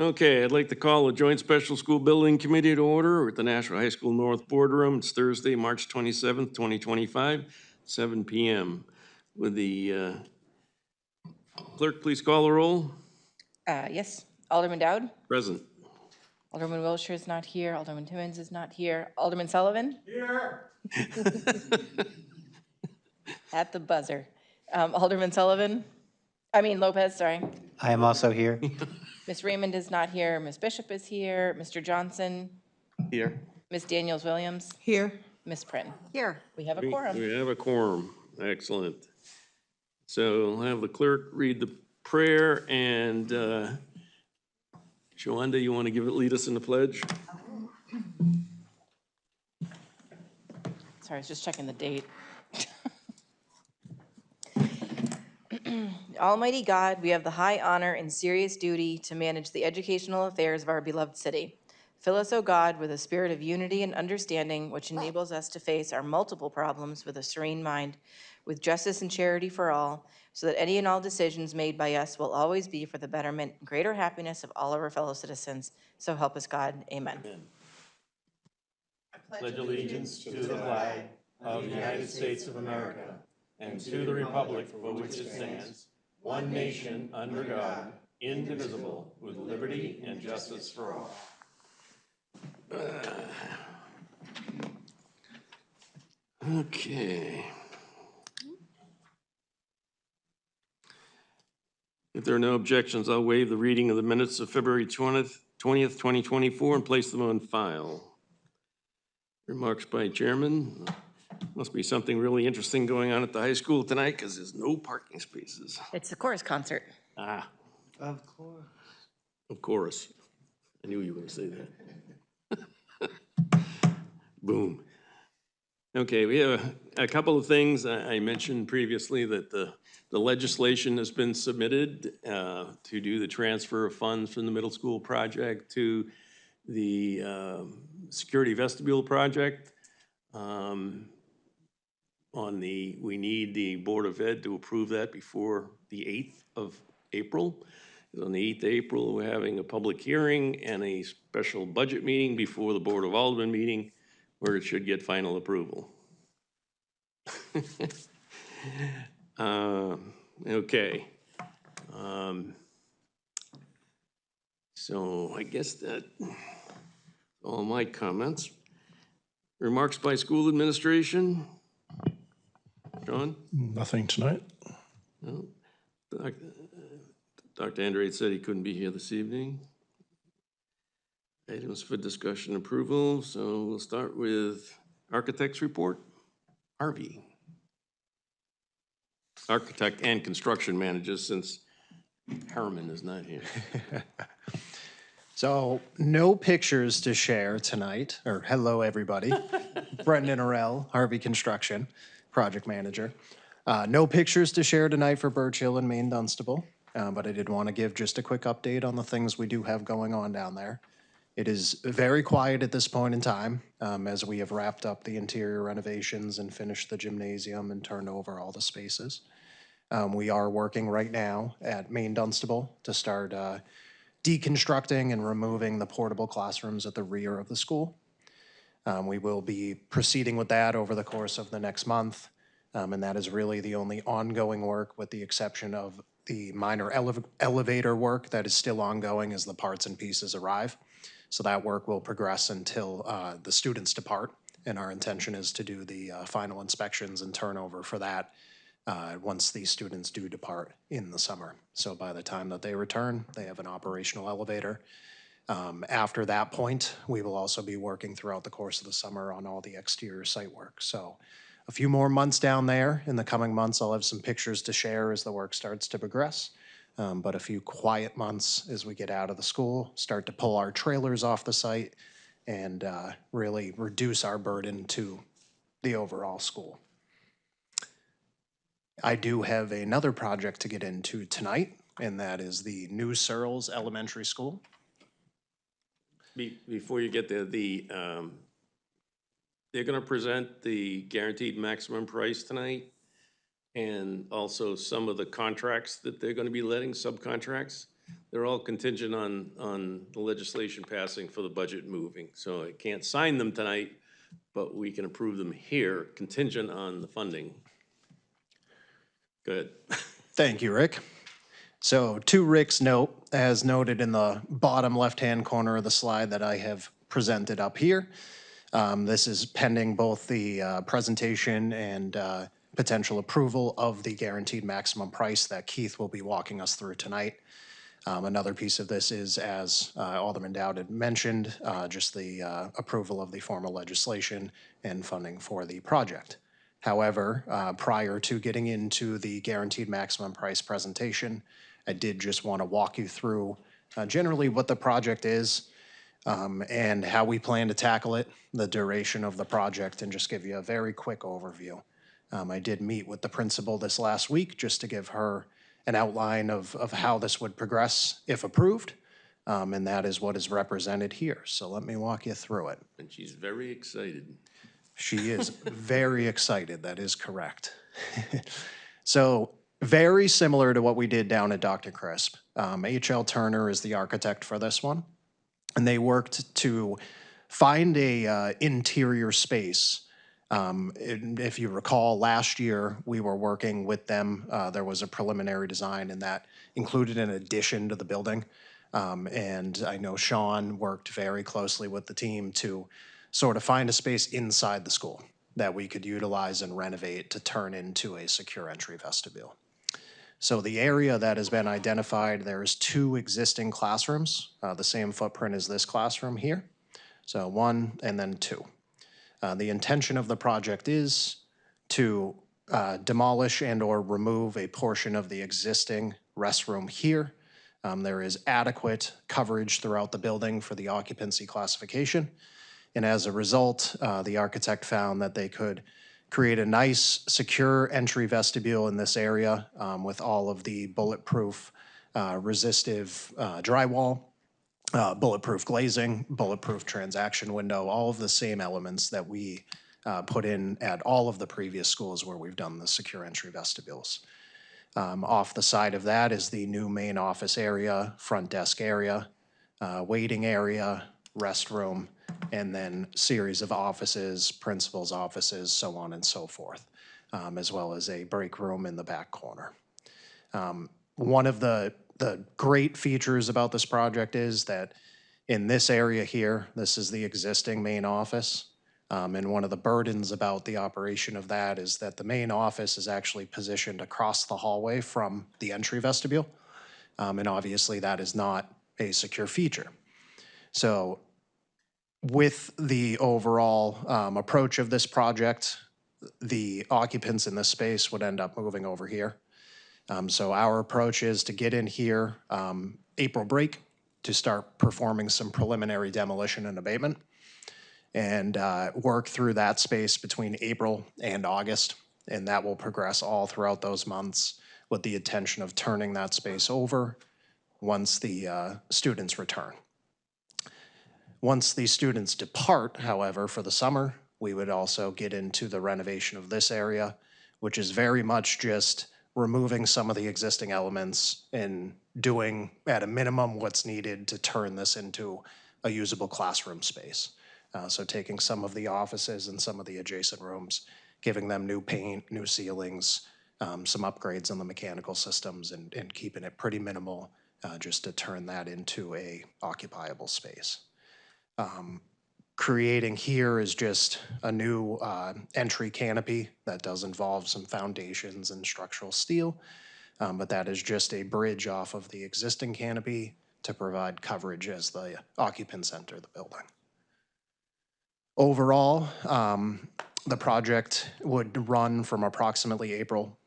Okay, I'd like to call a joint special school building committee to order at the Nashua High School North Boardroom. It's Thursday, March 27th, 2025, 7 p.m. Would the clerk please call the roll? Yes. Alderman Dowd? Present. Alderman Wilshire is not here. Alderman Timmons is not here. Alderman Sullivan? Here. At the buzzer. Alderman Lopez, sorry. I am also here. Miss Raymond is not here. Miss Bishop is here. Mr. Johnson? Here. Miss Daniels-Williams? Here. Miss Prin? Here. We have a quorum. We have a quorum. Excellent. So I'll have the clerk read the prayer, and Joanda, you want to lead us in the pledge? Sorry, I was just checking the date. Almighty God, we have the high honor and serious duty to manage the educational affairs of our beloved city. Fill us, O God, with a spirit of unity and understanding, which enables us to face our multiple problems with a serene mind, with justice and charity for all, so that any and all decisions made by us will always be for the betterment and greater happiness of all of our fellow citizens. So help us God. Amen. I pledge allegiance to the flag of the United States of America and to the republic for which it stands, one nation under God, indivisible, with liberty and justice for all. Okay. If there are no objections, I'll waive the reading of the minutes of February 20th, 2024, and place them on file. Remarks by chairman. Must be something really interesting going on at the high school tonight because there's no parking spaces. It's the chorus concert. Ah, Of course. of course. I knew you were going to say that. Boom. Okay, we have a couple of things. I mentioned previously that the legislation has been submitted to do the transfer of funds from the middle school project to the security vestibule project. We need the Board of Ed to approve that before the 8th of April. On the 8th of April, we're having a public hearing and a special budget meeting before the Board of Aldermen meeting, where it should get final approval. Okay. So I guess that's all my comments. Remarks by school administration? John? Nothing tonight. No. Dr. Andrade said he couldn't be here this evening. Items for discussion approval. So we'll start with architect's report. Harvey. Architect and construction manager, since Harriman is not here. So no pictures to share tonight, or hello, everybody. Brendan Arell, Harvey Construction, project manager. No pictures to share tonight for Birch Hill and Maine Dunstable, but I did want to give just a quick update on the things we do have going on down there. It is very quiet at this point in time, as we have wrapped up the interior renovations and finished the gymnasium and turned over all the spaces. We are working right now at Maine Dunstable to start deconstructing and removing the portable classrooms at the rear of the school. We will be proceeding with that over the course of the next month, and that is really the only ongoing work, with the exception of the minor elevator work that is still ongoing as the parts and pieces arrive. So that work will progress until the students depart, and our intention is to do the final inspections and turnover for that once the students do depart in the summer. So by the time that they return, they have an operational elevator. After that point, we will also be working throughout the course of the summer on all the exterior site work. So a few more months down there. In the coming months, I'll have some pictures to share as the work starts to progress. But a few quiet months as we get out of the school, start to pull our trailers off the site, and really reduce our burden to the overall school. I do have another project to get into tonight, and that is the new Searles Elementary School. Before you get there, they're going to present the guaranteed maximum price tonight, and also some of the contracts that they're going to be letting, subcontracts. they're all contingent on the legislation passing for the budget moving. So I can't sign them tonight, but we can approve them here contingent on the funding. Go ahead. Thank you, Rick. So to Rick's note, as noted in the bottom left-hand corner of the slide that I have presented up here, this is pending both the presentation and potential approval of the guaranteed maximum price that Keith will be walking us through tonight. Another piece of this is, as Alderman Dowd had mentioned, just the approval of the formal legislation and funding for the project. However, prior to getting into the guaranteed maximum price presentation, I did just want to walk you through generally what the project is and how we plan to tackle it, the duration of the project, and just give you a very quick overview. I did meet with the principal this last week just to give her an outline of how this would progress if approved, and that is what is represented here. So let me walk you through it. And she's very excited. She is very excited, that is correct. So very similar to what we did down at Dr. Crisp. H.L. Turner is the architect for this one, and they worked to find a interior space. If you recall, last year we were working with them. There was a preliminary design, and that included an addition to the building. And I know Sean worked very closely with the team to sort of find a space inside the school that we could utilize and renovate to turn into a secure entry vestibule. So the area that has been identified, there's 2 existing classrooms, the same footprint as this classroom here. So 1 and then 2. The intention of the project is to demolish and or remove a portion of the existing restroom here. There is adequate coverage throughout the building for the occupancy classification. And as a result, the architect found that they could create a nice, secure entry vestibule in this area with all of the bulletproof, resistive drywall, bulletproof glazing, bulletproof transaction window, all of the same elements that we put in at all of the previous schools where we've done the secure entry vestibules. Off the side of that is the new main office area, front desk area, waiting area, restroom, and then series of offices, principal's offices, so on and so forth, as well as a break room in the back corner. One of the great features about this project is that in this area here, this is the existing main office. And one of the burdens about the operation of that is that the main office is actually positioned across the hallway from the entry vestibule. And obviously that is not a secure feature. So with the overall approach of this project, the occupants in this space would end up moving over here. So our approach is to get in here April break to start performing some preliminary demolition and abatement and work through that space between April and August. And that will progress all throughout those months with the intention of turning that space over once the students return. Once the students depart, however, for the summer, we would also get into the renovation of this area, which is very much just removing some of the existing elements and doing at a minimum what's needed to turn this into a usable classroom space. So taking some of the offices and some of the adjacent rooms, giving them new paint, new ceilings, some upgrades on the mechanical systems, and keeping it pretty minimal just to turn that into a occupiable space. Creating here is just a new entry canopy that does involve some foundations and structural steel, but that is just a bridge off of the existing canopy to provide coverage as the occupants enter the building. Overall, the project would run from approximately April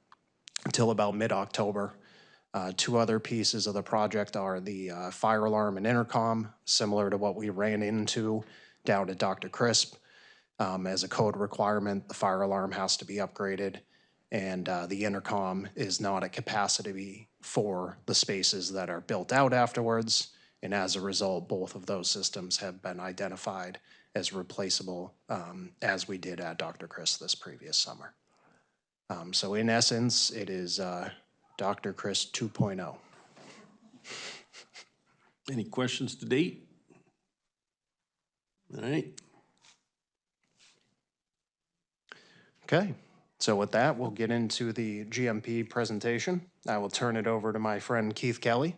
until about mid-October. 2 other pieces of the project are the fire alarm and intercom, similar to what we ran into down at Dr. Crisp. As a code requirement, the fire alarm has to be upgraded, and the intercom is not at capacity for the spaces that are built out afterwards. And as a result, both of those systems have been identified as replaceable, as we did at Dr. Crisp this previous summer. So in essence, it is Dr. Chris 2.0. Any questions to date? All right. Okay, so with that, we'll get into the GMP presentation. I will turn it over to my friend Keith Kelly.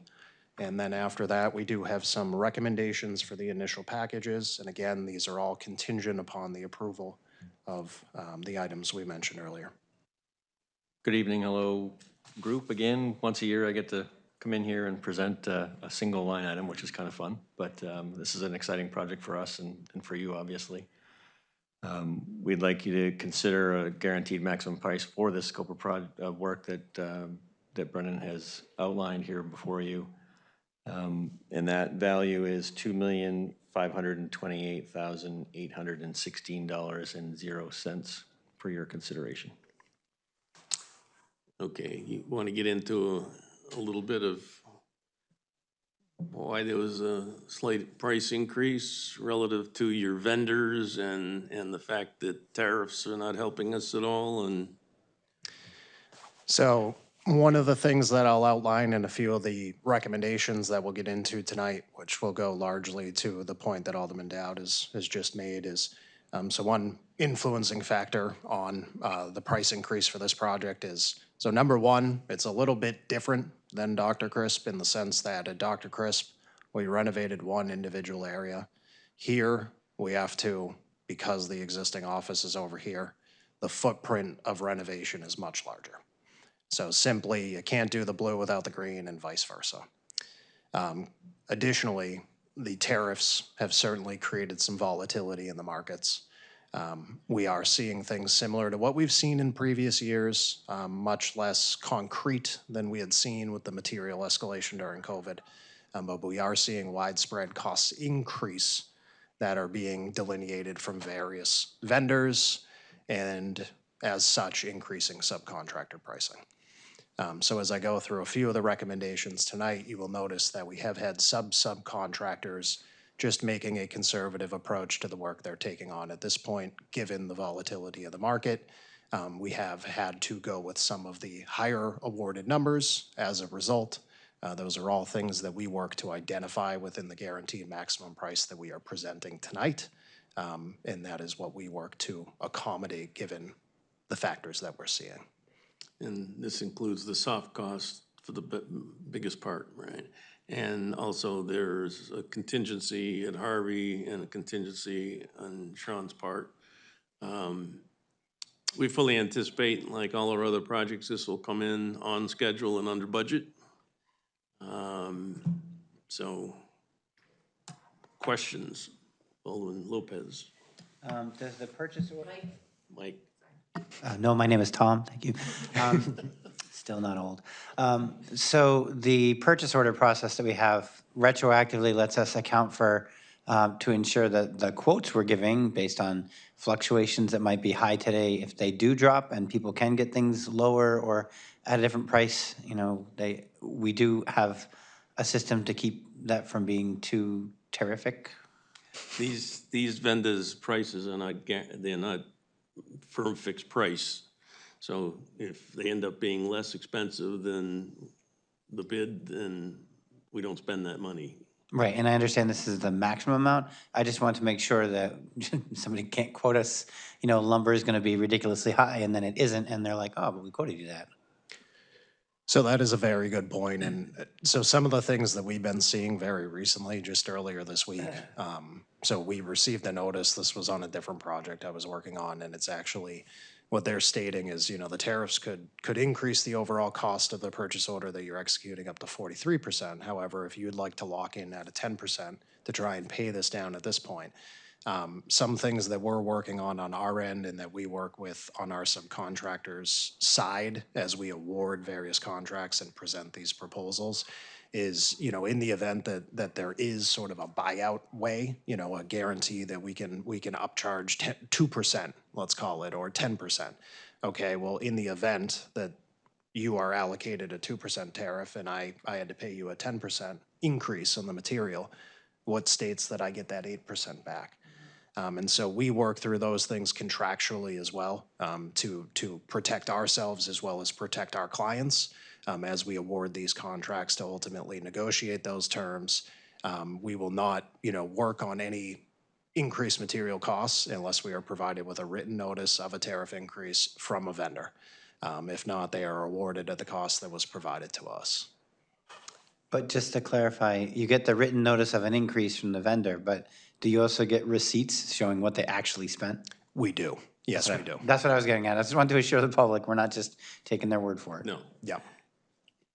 And then after that, we do have some recommendations for the initial packages. And again, these are all contingent upon the approval of the items we mentioned earlier. Good evening, hello, group. Again, once a year I get to come in here and present a single line item, which is kind of fun. But this is an exciting project for us and for you, obviously. We'd like you to consider a guaranteed maximum price for this scope of work that Brennan has outlined here before you. And that value is $2,528,816.00 for your consideration. Okay, you want to get into a little bit of why there was a slight price increase relative to your vendors and the fact that tariffs are not helping us at all and. So one of the things that I'll outline in a few of the recommendations that we'll get into tonight, which will go largely to the point that Alderman Dowd has just made, is so one influencing factor on the price increase for this project is, so number one, it's a little bit different than Dr. Crisp in the sense that at Dr. Crisp, we renovated one individual area. Here, we have to, because the existing office is over here, the footprint of renovation is much larger. So simply, you can't do the blue without the green and vice versa. Additionally, the tariffs have certainly created some volatility in the markets. We are seeing things similar to what we've seen in previous years, much less concrete than we had seen with the material escalation during COVID. But we are seeing widespread cost increase that are being delineated from various vendors and as such increasing subcontractor pricing. So as I go through a few of the recommendations tonight, you will notice that we have had subcontractors just making a conservative approach to the work they're taking on at this point, given the volatility of the market. We have had to go with some of the higher awarded numbers as a result. Those are all things that we work to identify within the guaranteed maximum price that we are presenting tonight. And that is what we work to accommodate given the factors that we're seeing. And this includes the soft cost for the biggest part, right? And also there's a contingency at Harvey and a contingency on Sean's part. We fully anticipate, like all our other projects, this will come in on schedule and under budget. So, questions? Alderman Lopez. Does the purchase order? Mike? No, my name is Tom, thank you. Still not old. So the purchase order process that we have retroactively lets us account for, to ensure that the quotes we're giving based on fluctuations that might be high today, if they do drop and people can get things lower or at a different price, you know, we do have a system to keep that from being too terrific. These vendors' prices are not, they're not firm fixed price. So if they end up being less expensive than the bid, then we don't spend that money. Right, and I understand this is the maximum amount. I just want to make sure that somebody can't quote us, you know, lumber is gonna be ridiculously high and then it isn't, and they're like, oh, but we quoted you that. So that is a very good point. And so some of the things that we've been seeing very recently, just earlier this week, so we received a notice, this was on a different project I was working on, and it's actually, what they're stating is, you know, the tariffs could increase the overall cost of the purchase order that you're executing up to 43%. However, if you'd like to lock in at a 10% to try and pay this down at this point, some things that we're working on our end and that we work with on our subcontractors' side as we award various contracts and present these proposals is, you know, in the event that there is sort of a buyout way, you know, a guarantee that we can upcharge 2%, let's call it, or 10%. Okay, well, in the event that you are allocated a 2% tariff and I had to pay you a 10% increase on the material, what states that I get that 8% back? And so we work through those things contractually as well, to protect ourselves as well as protect our clients as we award these contracts to ultimately negotiate those terms. We will not, work on any increased material costs unless we are provided with a written notice of a tariff increase from a vendor. If not, they are awarded at the cost that was provided to us. But just to clarify, you get the written notice of an increase from the vendor, but do you also get receipts showing what they actually spent? We do. Yes, we do. That's what I was getting at. I just wanted to assure the public we're not just taking their word for it. No. Yeah.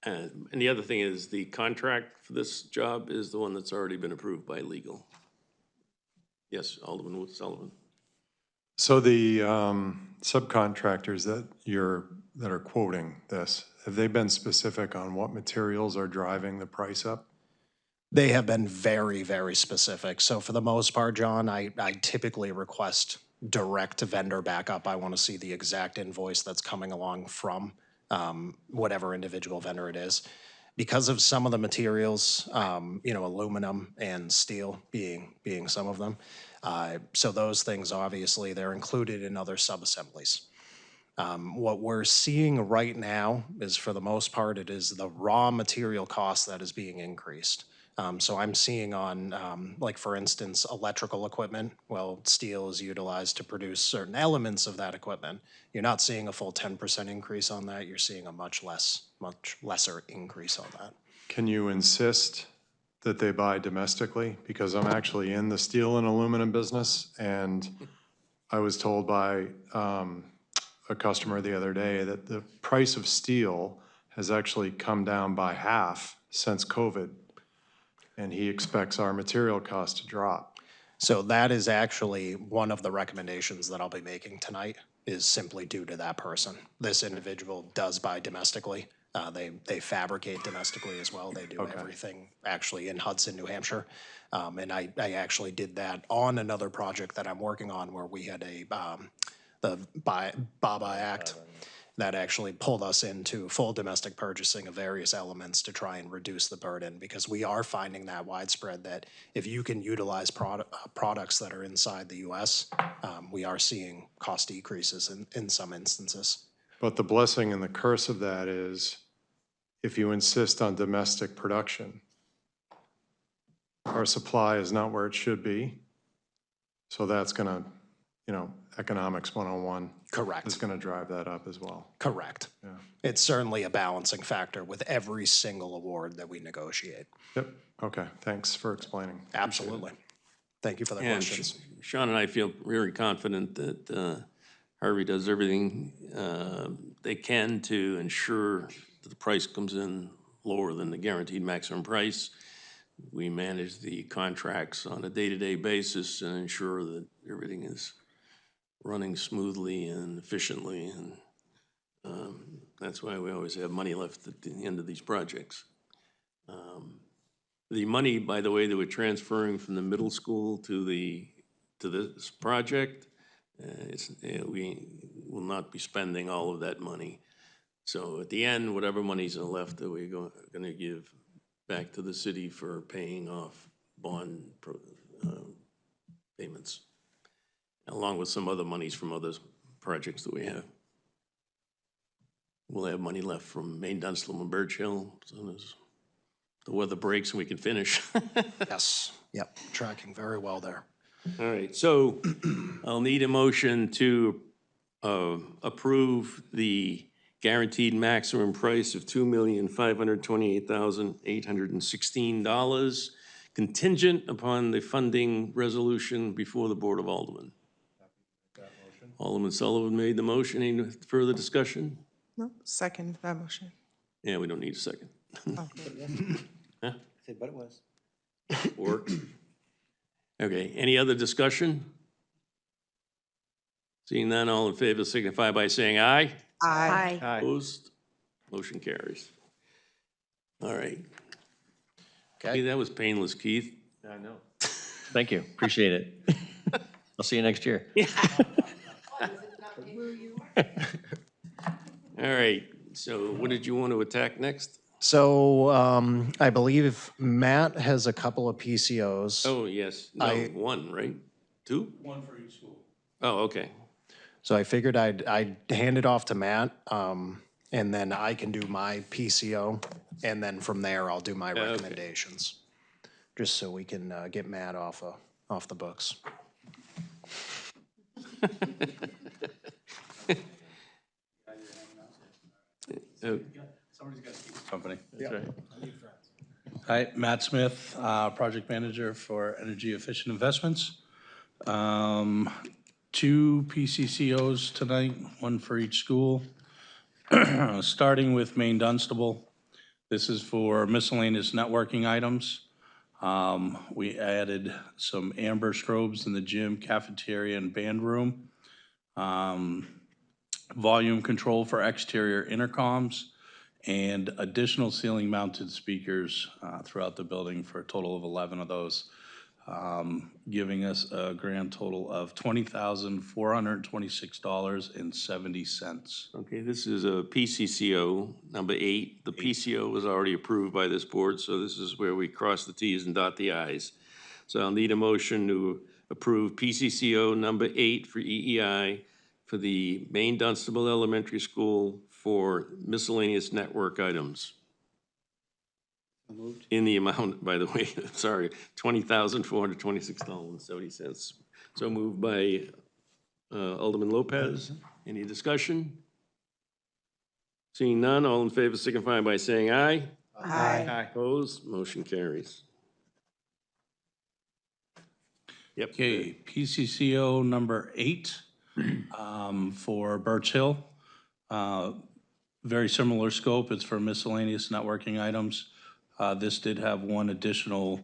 And the other thing is the contract for this job is the one that's already been approved by legal. Yes, Alderman Sullivan. So the subcontractors that are quoting this, have they been specific on what materials are driving the price up? They have been very, very specific. So for the most part, John, I typically request direct vendor backup. I want to see the exact invoice that's coming along from whatever individual vendor it is. Because of some of the materials, aluminum and steel being some of them. So those things, obviously, they're included in other subassemblies. What we're seeing right now is, for the most part, it is the raw material cost that is being increased. So I'm seeing on, like, for instance, electrical equipment. Well, steel is utilized to produce certain elements of that equipment. You're not seeing a full 10% increase on that. You're seeing a much lesser increase on that. Can you insist that they buy domestically? Because I'm actually in the steel and aluminum business, and I was told by a customer the other day that the price of steel has actually come down by half since COVID, and he expects our material cost to drop. So that is actually one of the recommendations that I'll be making tonight, is simply due to that person. This individual does buy domestically. They fabricate domestically as well. They do everything actually in Hudson, New Hampshire. And I actually did that on another project that I'm working on, where we had the BABA Act that actually pulled us into full domestic purchasing of various elements to try and reduce the burden, because we are finding that widespread, that if you can utilize products that are inside the U.S., we are seeing cost decreases in some instances. But the blessing and the curse of that is, if you insist on domestic production, our supply is not where it should be. So that's gonna, economics 101. Correct. Is gonna drive that up as well. Correct. Yeah. It's certainly a balancing factor with every single award that we negotiate. Yep, okay, thanks for explaining. Absolutely. Thank you for the And questions. Sean and I feel very confident that Harvey does everything they can to ensure that the price comes in lower than the guaranteed maximum price. We manage the contracts on a day-to-day basis and ensure that everything is running smoothly and efficiently, and that's why we always have money left at the end of these projects. The money, by the way, that we're transferring from the middle school to this project, we will not be spending all of that money. So at the end, whatever monies are left, that we're going to give back to the city for paying off bond payments, along with some other monies from other projects that we have. We'll have money left from Maine, Dunstable, and Birch Hill, as soon as the weather breaks and we can finish. Yes, yep, tracking very well there. All right, so I'll need a motion to approve the guaranteed maximum price of $2,528,816, contingent upon the funding resolution before the Board of Aldermen. Alderman Sullivan made the motion. Any further discussion? No, second that motion. Yeah, we don't need a second. Oh. But it was. Work. Okay, any other discussion? Seeing none, all in favor signify by saying aye. Aye. Opposed? Motion carries. All right. Okay. Hey, that was painless, Keith. I know. Thank you, appreciate it. I'll see you next year. All right, so what did you want to attack next? So I believe Matt has a couple of PCOs. Oh, yes, no, one, right? Two? One for each school. Oh, okay. So I figured I'd hand it off to Matt, and then I can do my PCO, and then from there I'll do my recommendations. just so we can get Matt off the books. Company. That's right. Hi, Matt Smith, Project Manager for Energy Efficient Investments. 2 PCCOs tonight, one for each school. Starting with Maine Dunstable. This is for miscellaneous networking items. We added some amber strobes in the gym, cafeteria, and band room. Volume control for exterior intercoms, and additional ceiling mounted speakers throughout the building for a total of 11 of those, giving us a grand total of $20,426.70. Okay, this is a PCCO, number 8. The PCO was already approved by this board, so this is where we cross the Ts and dot the Is. So I'll need a motion to approve PCCO number 8 for EEI for the Maine Dunstable Elementary School for miscellaneous network items. In the amount, by the way, sorry, $20,426.70. So moved by Alderman Lopez. Any discussion? Seeing none, all in favor signify by saying aye. Aye. Opposed, motion carries. Yep. Okay, PCCO number 8 for Birch Hill. Very similar scope, it's for miscellaneous networking items. This did have one additional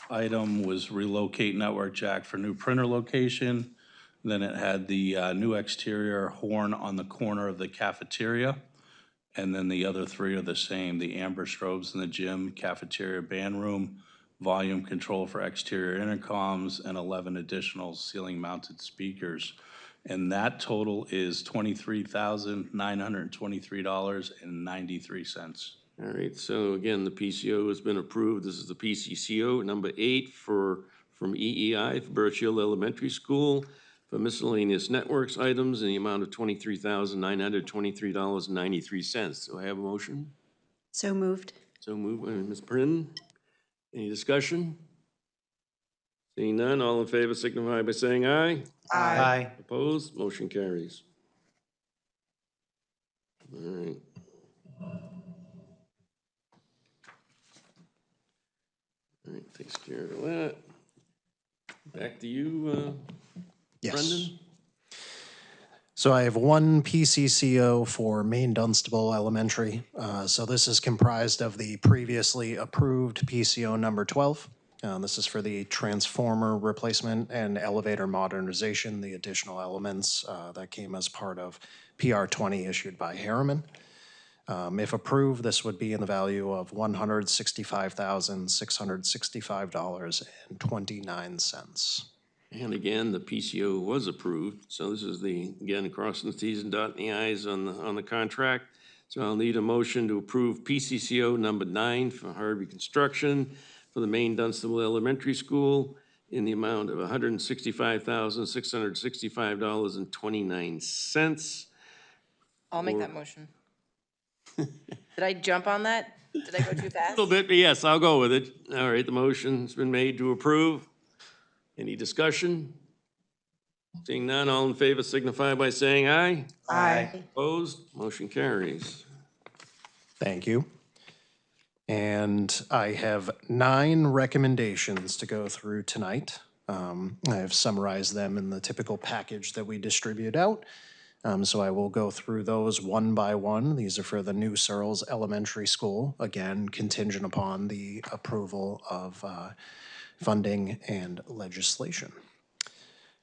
item, was relocate network jack for new printer location. Then it had the new exterior horn on the corner of the cafeteria. And then the other 3 are the same, the amber strobes in the gym, cafeteria, band room, volume control for exterior intercoms, and 11 additional ceiling mounted speakers. And that total is $23,923.93. All right, so again, the PCO has been approved. This is the PCCO number 8 from EEI for Birch Hill Elementary School for miscellaneous networks items in the amount of $23,923.93. Do I have a motion? So moved. So moved by Ms. Prin. Any discussion? Seeing none, all in favor signify by saying aye. Aye. Opposed, motion carries. All right. All right, takes care of that. Back to you, Yes. Brendan. So I have one PCCO for Maine Dunstable Elementary. So this is comprised of the previously approved PCO number 12. This is for the transformer replacement and elevator modernization, the additional elements that came as part of PR 20 issued by Harriman. If approved, this would be in the value of $165,665.29. And again, the PCO was approved, so this is again, crossing the Ts and dotting the Is on the contract. So I'll need a motion to approve PCCO number 9 for Harvey Construction for the Maine Dunstable Elementary School in the amount of $165,665.29. I'll make that motion. Did I jump on that? Did I go too A fast? little bit, but yes, I'll go with it. All right, the motion's been made to approve. Any discussion? Seeing none, all in favor signify by saying aye. Aye. Opposed, motion carries. Thank you. And I have 9 recommendations to go through tonight. I have summarized them in the typical package that we distribute out. So I will go through those one by one. These are for the new Searles Elementary School, again, contingent upon the approval of funding and legislation.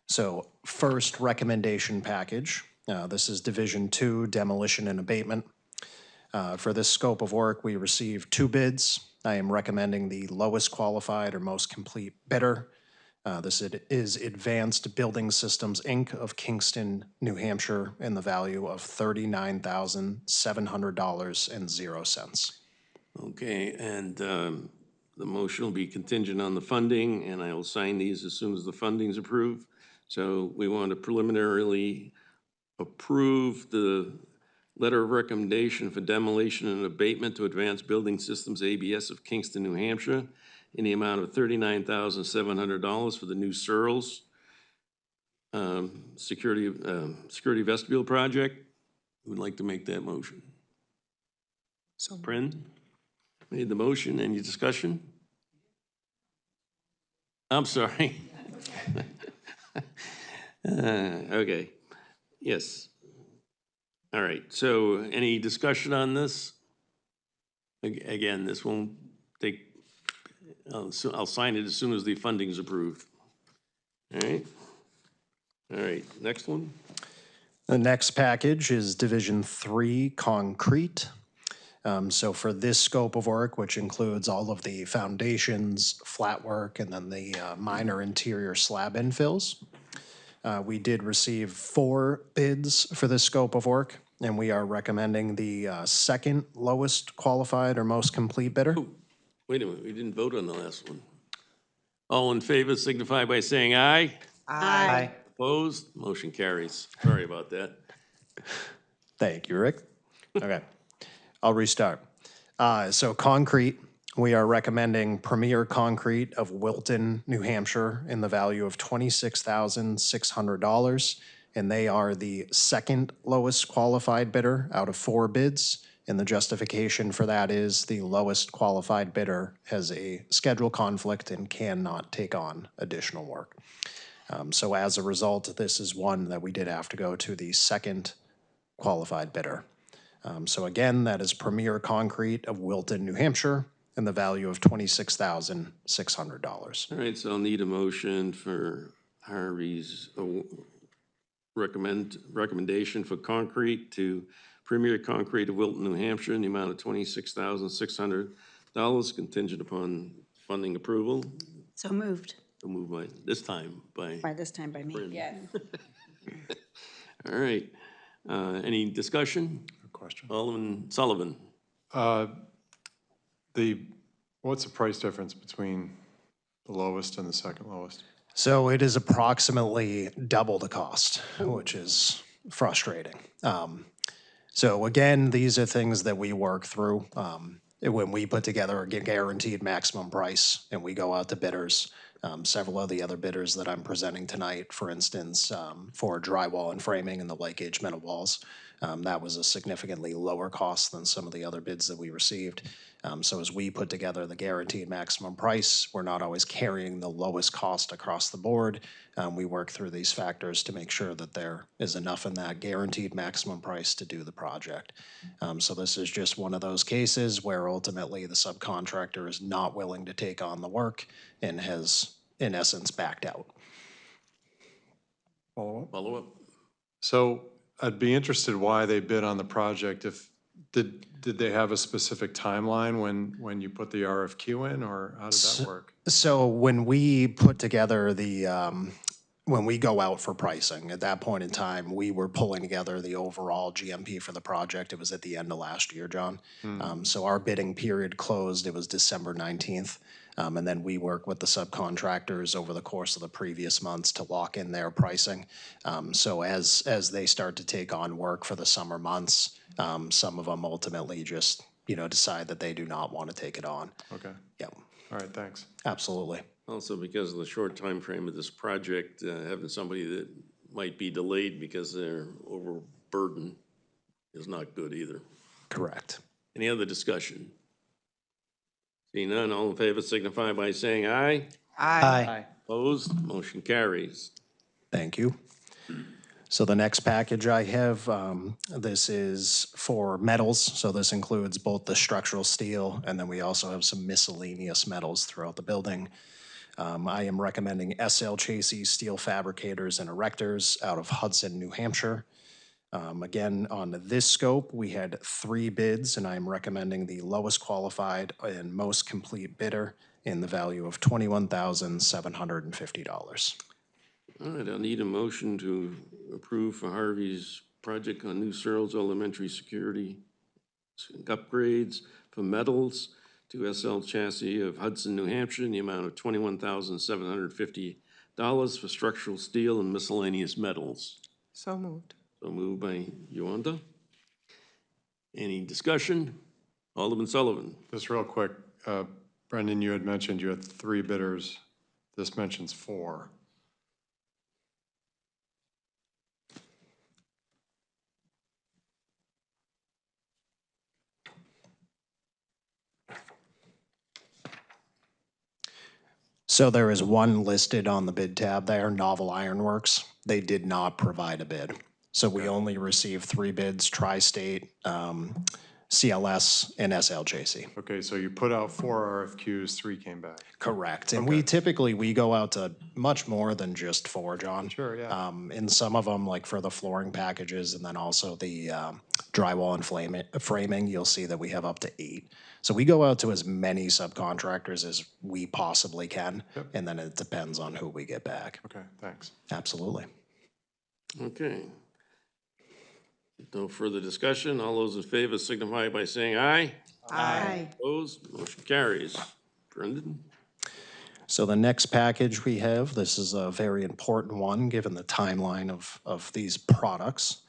So first recommendation package, this is Division 2, Demolition and Abatement. For this scope of work, we received 2 bids. I am recommending the lowest qualified or most complete bidder. This is Advanced Building Systems, Inc. of Kingston, New Hampshire, in the value of $39,700.00. Okay, and the motion will be contingent on the funding, and I will sign these as soon as the funding's approved. So we want to preliminarily approve the letter of recommendation for demolition and abatement to Advanced Building Systems, ABS of Kingston, New Hampshire, in the amount of $39,700 for the new Searles security vestibule project. Who would like to make that motion? Prin made the motion. Any discussion? I'm sorry. Okay, yes. All right, so any discussion on this? Again, this won't take, I'll sign it as soon as the funding's approved. All right, next one. The next package is Division 3 Concrete. So for this scope of work, which includes all of the foundations, flat work, and then the minor interior slab infills, we did receive 4 bids for this scope of work, and we are recommending the second lowest qualified or most complete bidder. Wait a minute, we didn't vote on the last one. All in favor signify by saying aye. Aye. Opposed? Motion carries. Sorry about that. Thank you, Rick. Okay, I'll restart. So concrete, we are recommending Premier Concrete of Wilton, New Hampshire, in the value of $26,600. And they are the second lowest qualified bidder out of 4 bids. And the justification for that is the lowest qualified bidder has a schedule conflict and cannot take on additional work. So as a result, this is one that we did have to go to the second qualified bidder. So again, that is Premier Concrete of Wilton, New Hampshire, in the value of $26,600. All right, so I'll need a motion for Harvey's recommendation for concrete to Premier Concrete of Wilton, New Hampshire, in the amount of $26,600, contingent upon funding approval. So moved. So moved by, this time by. By this time by me. Yes. All right, any discussion? Question. Alderman Sullivan. What's the price difference between the lowest and the second lowest? So it is approximately double the cost, which is frustrating. So again, these are things that we work through. When we put together a guaranteed maximum price and we go out to bidders, several of the other bidders that I'm presenting tonight, for instance, for drywall and framing and the light gauge metal walls, that was a significantly lower cost than some of the other bids that we received. So as we put together the guaranteed maximum price, we're not always carrying the lowest cost across the board. We work through these factors to make sure that there is enough in that guaranteed maximum price to do the project. So this is just one of those cases where ultimately the subcontractor is not willing to take on the work and has, in essence, backed out. Follow up? So I'd be interested why they bid on the project. Did they have a specific timeline when you put the RFQ in, or how did that work? So when we put together when we go out for pricing, at that point in time, we were pulling together the overall GMP for the project. It was at the end of last year, John. So our bidding period closed, it was December 19th. And then we work with the subcontractors over the course of the previous months to lock in their pricing. So as they start to take on work for the summer months, some of them ultimately just, decide that they do not want to take it on. Okay, Yep, all right, thanks. absolutely. Also, because of the short time frame of this project, having somebody that might be delayed because they're overburdened is not good either. Correct. Any other discussion? Seeing none, all in favor signify by saying aye. Aye. Opposed? Motion carries. Thank you. So the next package I have, this is for metals. So this includes both the structural steel, and then we also have some miscellaneous metals throughout the building. I am recommending SL Chasey Steel Fabricators and Erectors out of Hudson, New Hampshire. Again, on this scope, we had 3 bids, and I'm recommending the lowest qualified and most complete bidder in the value of $21,750. All right, I'll need a motion to approve for Harvey's project on New Searles Elementary Security upgrades for metals to SL Chassis of Hudson, New Hampshire, in the amount of $21,750 for structural steel and miscellaneous metals. So moved. So moved by Yolanda. Any discussion? Alderman Sullivan. Just real quick, Brendan, you had mentioned you had 3 bidders. This mentions 4. So there is one listed on the bid tab there, Novel Ironworks. They did not provide a bid. So we only received 3 bids, Tri-State, CLS, and SLJC. Okay, so you put out 4 RFQs, 3 came back. Correct. And we go out to much more than just 4, John. Sure, yeah. In some of them, like for the flooring packages and then also the drywall and framing, you'll see that we have up to 8. So we go out to as many subcontractors as we possibly can, and then it depends on who we get back. Okay, thanks. Absolutely. Okay. No further discussion. All those in favor signify by saying aye. Aye. Opposed? Motion carries. Brendan? So the next package we have, this is a very important one, given the timeline of these products.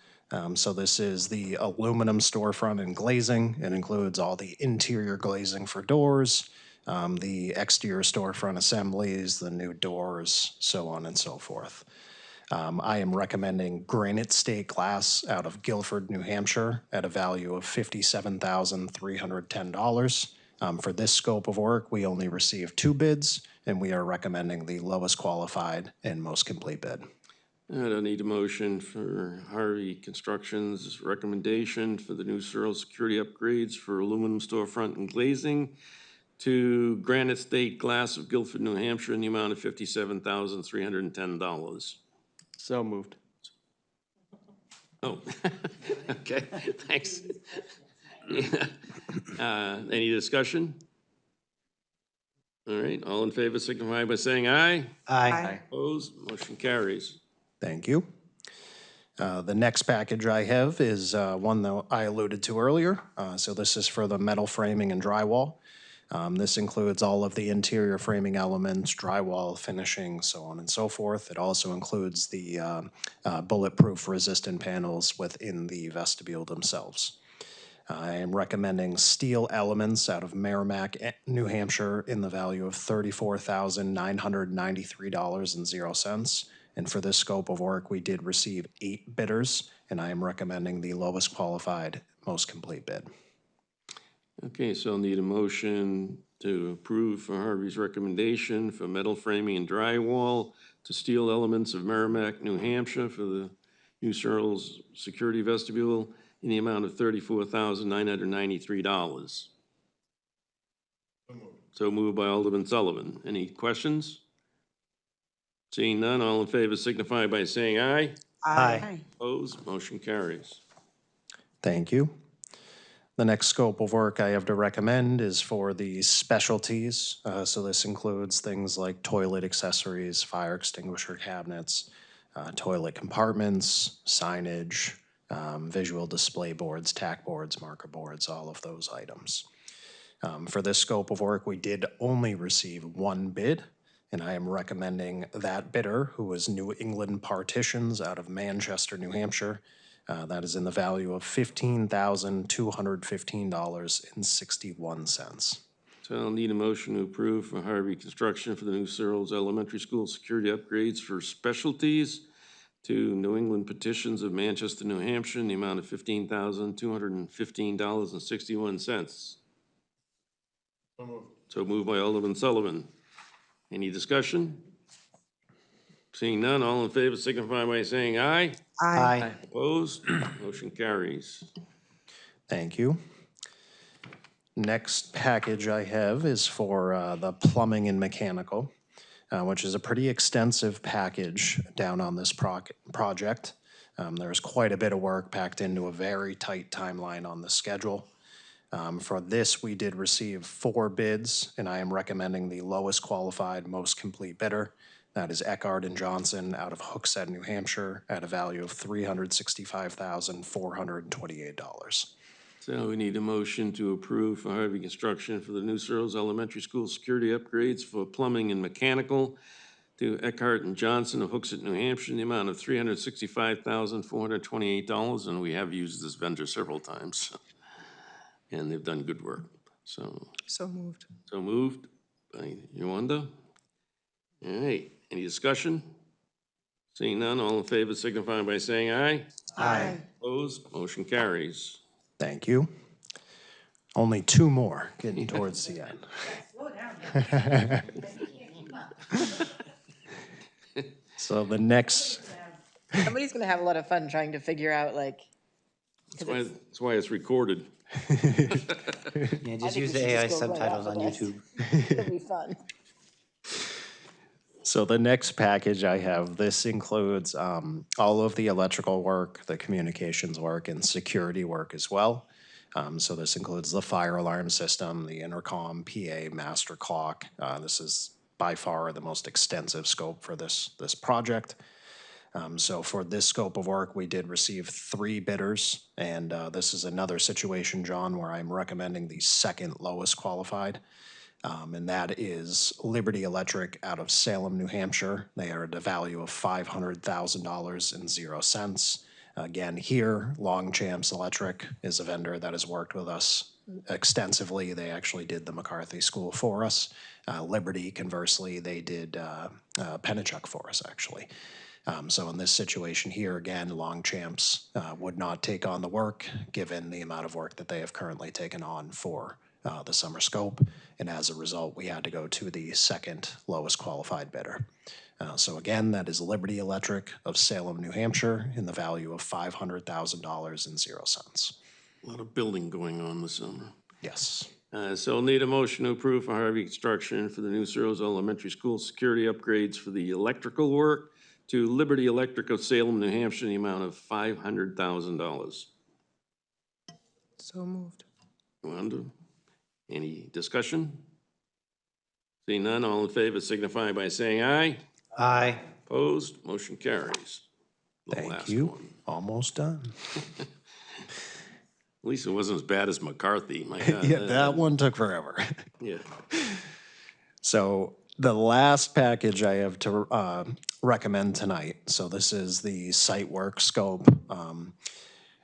So this is the aluminum storefront and glazing. It includes all the interior glazing for doors, the exterior storefront assemblies, the new doors, so on and so forth. I am recommending granite state glass out of Guilford, New Hampshire at a value of $57,310. For this scope of work, we only received 2 bids, and we are recommending the lowest qualified and most complete bid. I don't need a motion for Harvey Construction's recommendation for the new Searle security upgrades for aluminum storefront and glazing to Granite State Glass of Guilford, New Hampshire in the amount of $57,310. So moved. Oh, okay, thanks. Any discussion? All right, all in favor signify by saying aye. Aye. Opposed? Motion carries. Thank you. The next package I have is one that I alluded to earlier. So this is for the metal framing and drywall. This includes all of the interior framing elements, drywall, finishing, so on and so forth. It also includes the bulletproof resistant panels within the vestibule themselves. I am recommending steel elements out of Merrimack, New Hampshire in the value of $34,993.00. And for this scope of work, we did receive 8 bidders, and I am recommending the lowest qualified, most complete bid. Okay, so I'll need a motion to approve for Harvey's recommendation for metal framing and drywall to steel elements of Merrimack, New Hampshire for the new Searle's security vestibule in the amount of $34,993. So moved by Alderman Sullivan. Any questions? Seeing none, all in favor signify by saying aye. Aye. Opposed? Motion carries. Thank you. The next scope of work I have to recommend is for the specialties. So this includes things like toilet accessories, fire extinguisher cabinets, toilet compartments, signage, visual display boards, tack boards, marker boards, all of those items. For this scope of work, we did only receive 1 bid, and I am recommending that bidder, who is New England Partitions out of Manchester, New Hampshire. That is in the value of $15,215.61. So I'll need a motion to approve for Harvey Construction for the new Searles Elementary School security upgrades for specialties to New England Petitions of Manchester, New Hampshire in the amount of $15,215.61. So moved by Alderman Sullivan. Any discussion? Seeing none, all in favor signify by saying aye. Aye. Opposed? Motion carries. Thank you. Next package I have is for the plumbing and mechanical, which is a pretty extensive package down on this project. There's quite a bit of work packed into a very tight timeline on the schedule. For this, we did receive 4 bids, and I am recommending the lowest qualified, most complete bidder. That is Eckhart and Johnson out of Hooksett, New Hampshire, at a value of $365,428. So we need a motion to approve for Harvey Construction for the new Searles Elementary School security upgrades for plumbing and mechanical to Eckhart and Johnson of Hooksett, New Hampshire in the amount of $365,428. And we have used this vendor several times, and they've done good work. So So moved. moved. by Yolanda. All right, any discussion? Seeing none, all in favor signify by saying aye. Aye. Opposed, motion carries. Thank you. Only two more, getting towards the end. So the next, Somebody's gonna have a lot of fun trying to figure out, like, That's why it's recorded. Yeah, I just think use we the should AI just go right subtitles off on of this. YouTube. It'll be fun. so the next package I have, this includes all of the electrical work, the communications work, and security work as well. So this includes the fire alarm system, the intercom, PA, master clock. This is by far the most extensive scope for this project. So for this scope of work, we did receive 3 bidders, and this is another situation, John, where I'm recommending the second lowest qualified, and that is Liberty Electric out of Salem, New Hampshire. They are at a value of $500,000.00. Again, here, Longchamps Electric is a vendor that has worked with us extensively. They actually did the McCarthy School for us. Liberty, conversely, they did Pennachuck for us, actually. So in this situation here, again, Longchamps would not take on the work, given the amount of work that they have currently taken on for the summer scope. And as a result, we had to go to the second lowest qualified bidder. So again, that is Liberty Electric of Salem, New Hampshire, in the value of $500,000.00. A lot of building going on this summer. Yes. So need a motion to approve for Harvey Construction for the new Searles Elementary School security upgrades for the electrical work to Liberty Electric of Salem, New Hampshire, in the amount of $500,000. So moved. Wanda, any discussion? Seeing none, all in favor signify by saying aye. Aye. Opposed, motion carries. The Thank last you. one. Almost done. At least it wasn't as bad as McCarthy, my God. Yeah, that one took forever. Yeah. So the last package I have to recommend tonight, so this is the site work scope.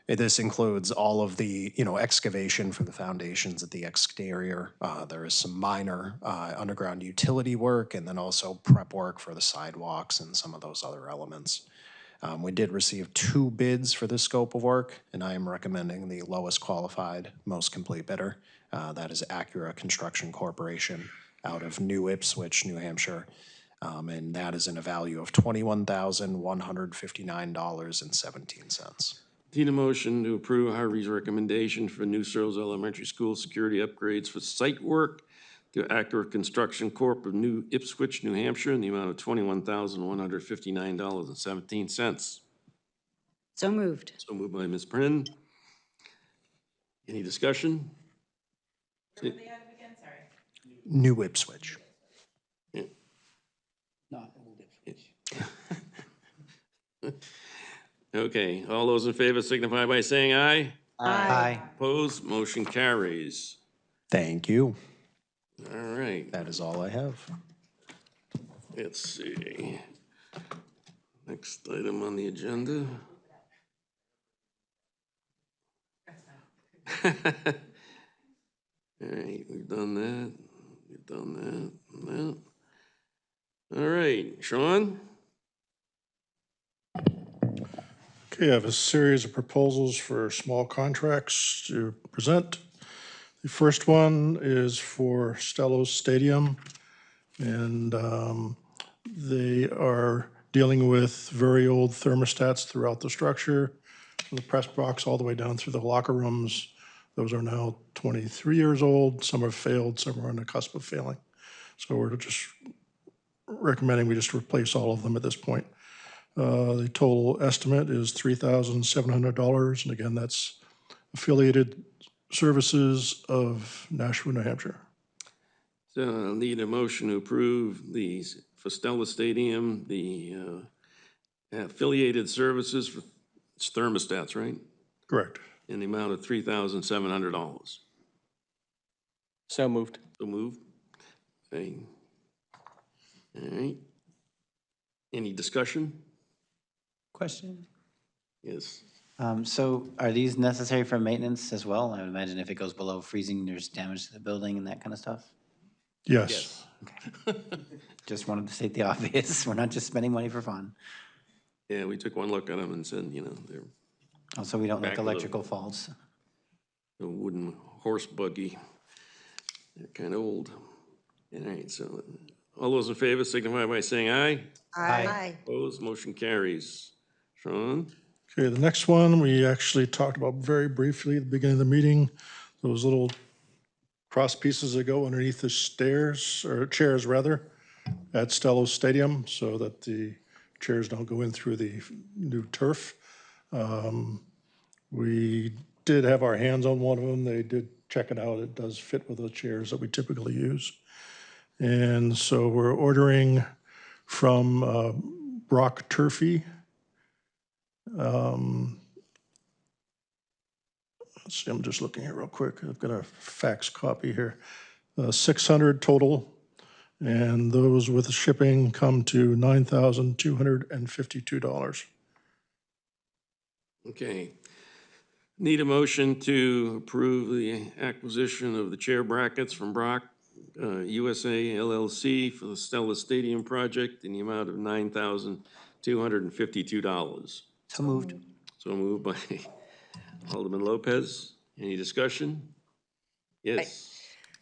This includes all of the, excavation for the foundations at the exterior. There is some minor underground utility work and then also prep work for the sidewalks and some of those other elements. We did receive 2 bids for this scope of work, and I am recommending the lowest qualified, most complete bidder. That is Acura Construction Corporation out of New Ipswich, New Hampshire. And that is in a value of $21,159.17. Need a motion to approve Harvey's recommendation for New Searles Elementary School security upgrades for site work to Acura Construction Corp. of New Ipswich, New Hampshire, in the amount of $21,159.17. So moved. So moved by Ms. Prin. Any discussion? New Ipswich. Okay, all those in favor signify by saying aye. Aye. Opposed, motion carries. Thank you. All right, That is all I have. let's see. Next item on the agenda. All right, we've done that, we've done that, and that. All right, Sean? Okay, I have a series of proposals for small contracts to present. The first one is for Stellos Stadium, and they are dealing with very old thermostats throughout the structure, from the press box all the way down through the locker rooms. Those are now 23 years old. Some have failed, some are on the cusp of failing. So we're just recommending we just replace all of them at this point. The total estimate is $3,700, and again, that's affiliated services of Nashua, New Hampshire. So I'll need a motion to approve these for Stella Stadium, the affiliated services for it's thermostats, right? Correct. In the amount of $3,700. So moved. So moved. Okay. All right. Any discussion? Question? Yes. So are these necessary for maintenance as well? I would imagine if it goes below freezing, there's damage to the building and that kind of stuff? Yes. Just wanted to state the obvious. We're not just spending money for fun. Yeah, we took one look at them and said, you know, they're Also, we don't Back like of the- electrical faults. a wooden horse buggy. They're kind of old. All right, so all those in favor signify by saying aye. Aye. Opposed, motion carries. Sean? Okay, the next one, we actually talked about very briefly at the beginning of the meeting, those little cross pieces that go underneath the stairs, or chairs rather, at Stello Stadium, so that the chairs don't go in through the new turf. We did have our hands on one of them. They did check it out. It does fit with the chairs that we typically use. And so we're ordering from Brock Turfy. Let's see, I'm just looking here real quick. I've got a fax copy here. 600 total, and those with the shipping come to $9,252. Okay. Need a motion to approve the acquisition of the chair brackets from Brock USA LLC for the Stella Stadium project in the amount of $9,252. So moved. So moved by Alderman Lopez. Any discussion? Yes.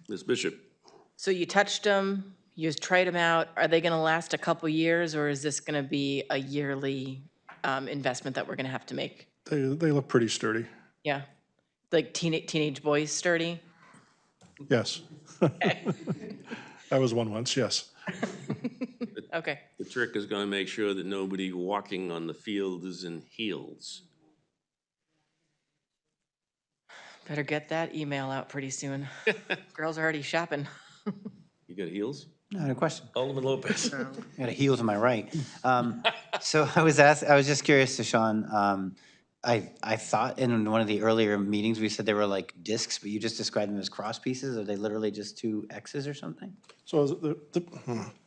Ms. Bishop? So you touched them, you tried them out. Are they going to last a couple years, or is this going to be a yearly investment that we're going to have to make? They look pretty sturdy. Yeah, like teenage boys sturdy? Yes. I was one once, yes. Okay. The trick is gonna make sure that nobody walking on the field is in heels. Better get that email out pretty soon. Girls are already shopping. You got heels? No question. Alderman Lopez? I got a heel to my right. So I was just curious to Sean, I thought in one of the earlier meetings, we said they were like discs, but you just described them as cross pieces. Are they literally just two X's or something? So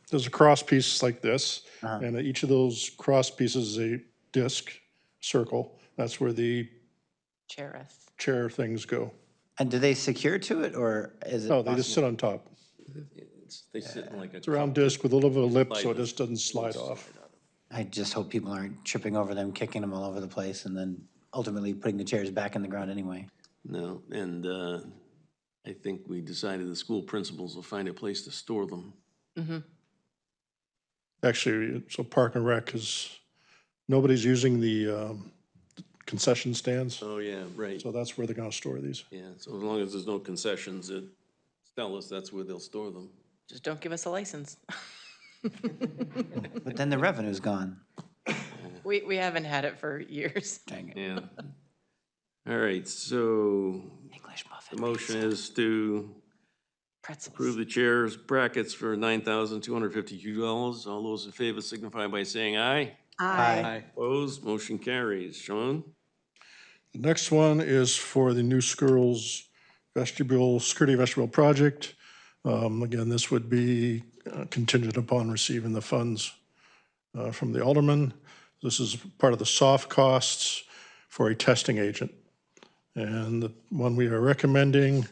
there's a cross piece like this, and each of those cross pieces is a disc, circle. That's where the Cherith. chair things go. And do they secure to it, or is it? No, they just sit on top. They sit in like a. It's a round disc with a little bit of lip, so it just doesn't slide off. I just hope people aren't tripping over them, kicking them all over the place, and then ultimately putting the chairs back in the ground anyway. No, and I think we decided the school principals will find a place to store them. Actually, so Park and Rec is, nobody's using the concession stands, Oh, yeah, right. so that's where they're gonna store these. Yeah, so as long as there's no concessions at Stella's, that's where they'll store them. Just don't give us a license. But then the revenue's gone. We haven't had it for years. Dang it. Yeah. All right, so English muffin. the motion is to Pretzels. approve the chairs brackets for $9,252. All those in favor signify by saying aye. Aye. Opposed, motion carries. Sean? The next one is for the new schools vestibule, security vestibule project. Again, this would be contingent upon receiving the funds from the alderman. This is part of the soft costs for a testing agent. And the one we are recommending,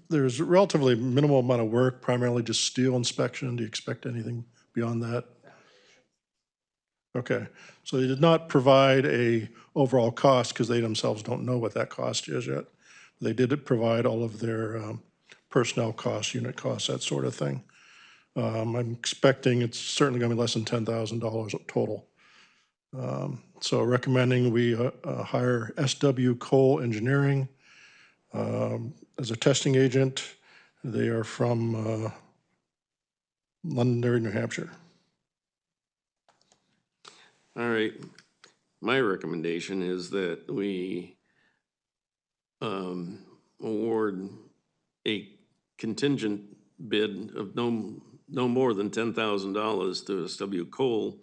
there's relatively minimal amount of work, primarily just steel inspection. Do you expect anything beyond that? Okay, so they did not provide a overall cost because they themselves don't know what that cost is yet. They did provide all of their personnel costs, unit costs, that sort of thing. I'm expecting it's certainly going to be less than $10,000 total. So recommending we hire SW Cole Engineering as a testing agent. They are from Londonderry, New Hampshire. All right, my recommendation is that we award a contingent bid of no more than $10,000 to SW Cole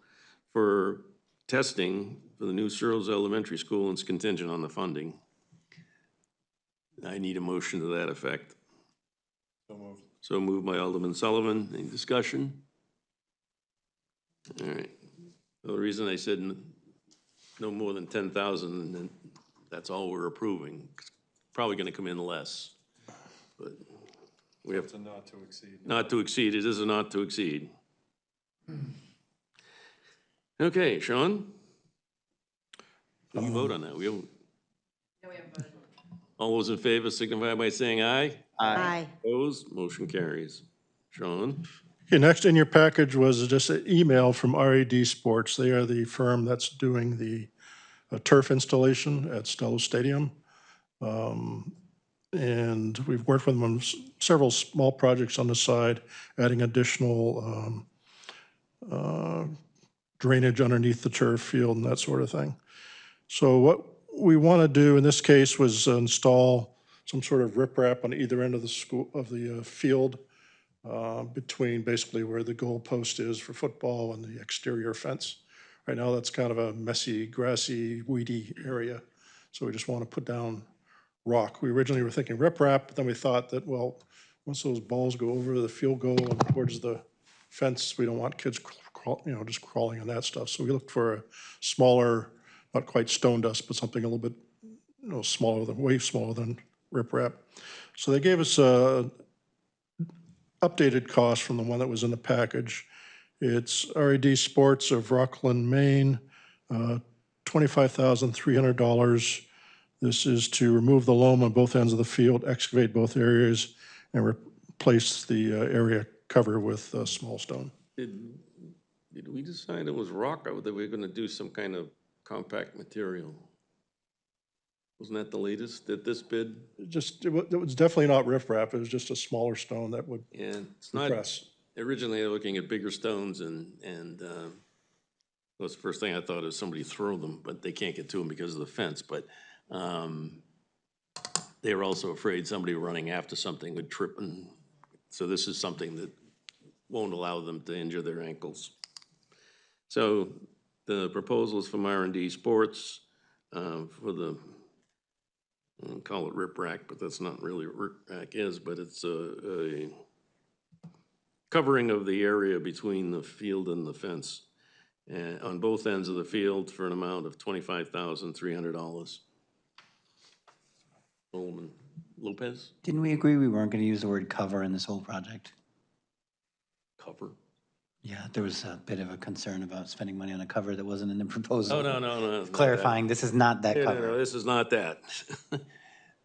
for testing for the new Searles Elementary School, and it's contingent on the funding. I need a motion to that effect. So moved by Alderman Sullivan. Any discussion? All right. The reason I said no more than 10,000, and that's all we're approving. It's probably gonna come in less, but We have It's a not to exceed. not to exceed, it is a not to exceed. Okay, Sean? We can vote on that. We don't. All those in favor signify by saying aye. Aye. Opposed, motion carries. Sean? Okay, next in your package was just an email from RAD Sports. They are the firm that's doing the turf installation at Stello Stadium. And we've worked with them on several small projects on the side, adding additional drainage underneath the turf field and that sort of thing. So what we want to do in this case was install some sort of riprap on either end of the school, of the field, between basically where the goal post is for football and the exterior fence. Right now, that's kind of a messy, grassy, weedy area. So we just want to put down rock. We originally were thinking riprap, but then we thought that, well, once those balls go over the field goal and towards the fence, we don't want kids just crawling on that stuff. So we looked for a smaller, not quite stone dust, but something a little bit, smaller than, way smaller than riprap. So they gave us a updated cost from the one that was in the package. It's RAD Sports of Rockland, Maine, $25,300. This is to remove the loam on both ends of the field, excavate both areas, and replace the area cover with small stone. Did we decide it was rock or that we were gonna do some kind of compact material? Wasn't that the latest, that this bid? It was definitely not riprap, it was just a smaller stone that would Yeah, it's not, press. originally they were looking at bigger stones and that was the first thing I thought is somebody throw them, but they can't get to them because of the fence, but they were also afraid somebody running after something would trip, and so this is something that won't allow them to injure their ankles. So the proposal is from R&D Sports for the, I'll call it riprap, but that's not really what riprap is, but it's a covering of the area between the field and the fence on both ends of the field for an amount of $25,300. Alderman Lopez? Didn't we agree we weren't going to use the word cover in this whole project? Cover? Yeah, there was a bit of a concern about spending money on a cover that wasn't in the proposal. Oh, no, no, no. it's not Clarifying, this is not that that. No, cover. no, this is not that.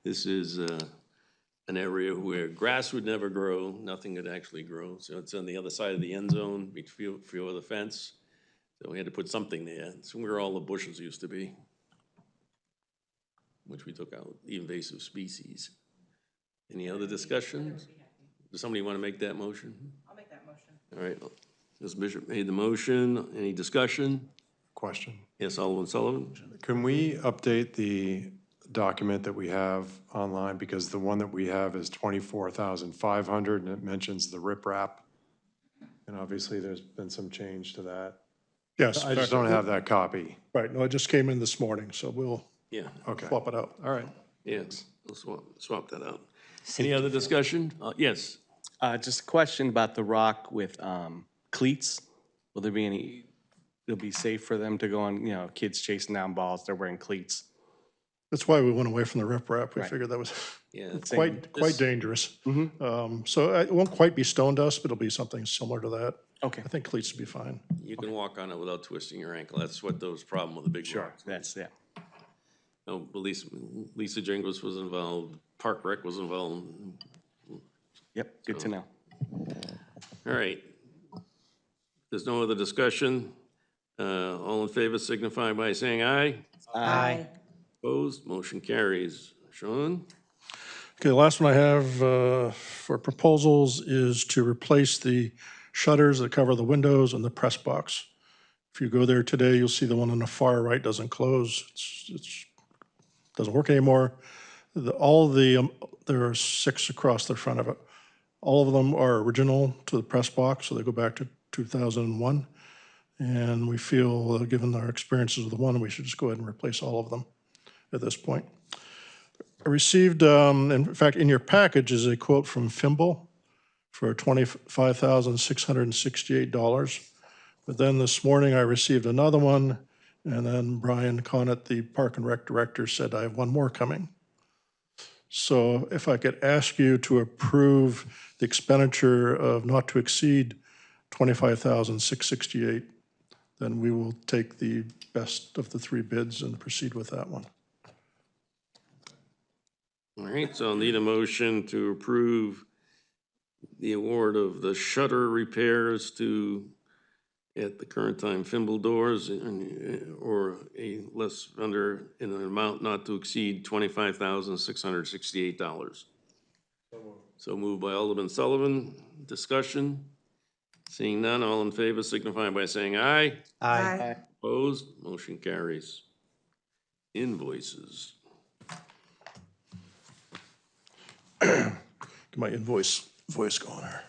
This is an area where grass would never grow, nothing would actually grow. So it's on the other side of the end zone, before the fence. So we had to put something there. It's where all the bushes used to be, which we took out, the invasive species. Any other discussions? Does somebody want to make that motion? I'll make that motion. All right, Ms. Bishop made the motion. Any discussion? Question. Yes, Alderman Sullivan? Can we update the document that we have online? Because the one that we have is 24,500 and it mentions the riprap. And obviously there's been some change to that. Yes. I just don't have that copy. Right, no, it just came in this morning, so we'll Yeah, Okay. swap it out. All right. yeah, we'll swap that out. Any other discussion? Yes. Just a question about the rock with cleats. Will there be any, it'll be safe for them to go on, kids chasing down balls, they're wearing cleats? That's why we went away from the riprap. We Right. figured that was Yeah, quite dangerous. So it won't quite be stone dust, but it'll be something similar to that. Okay, I think cleats will be fine. you can walk on it without twisting your ankle. That's what those problem with the big sure, rocks. that's, yeah. No, Lisa Jingles was involved, Park Rec was involved. Yep, good to know. All right. There's no other discussion. All in favor signify by saying aye. Aye. Opposed, motion carries. Sean? Okay, the last one I have for proposals is to replace the shutters that cover the windows and the press box. If you go there today, you'll see the one on the far right doesn't close. It's doesn't work anymore. There are 6 across the front of it. All of them are original to the press box, so they go back to 2001. And we feel, given our experiences with the one, we should just go ahead and replace all of them at this point. I received, in fact, in your package is a quote from Fimble for $25,668. But then this morning I received another one, and then Brian Connett, the Park and Rec Director, said I have one more coming. So if I could ask you to approve the expenditure of not to exceed $25,668, then we will take the best of the three bids and proceed with that one. All right, so I'll need a motion to approve the award of the shutter repairs to, at the current time, Fimble Doors, or a less vendor in an amount not to exceed $25,668. So moved by Alderman Sullivan. Discussion? Seeing none, all in favor signify by saying aye. Aye. Opposed? Motion carries. Invoices. Get my voice going here.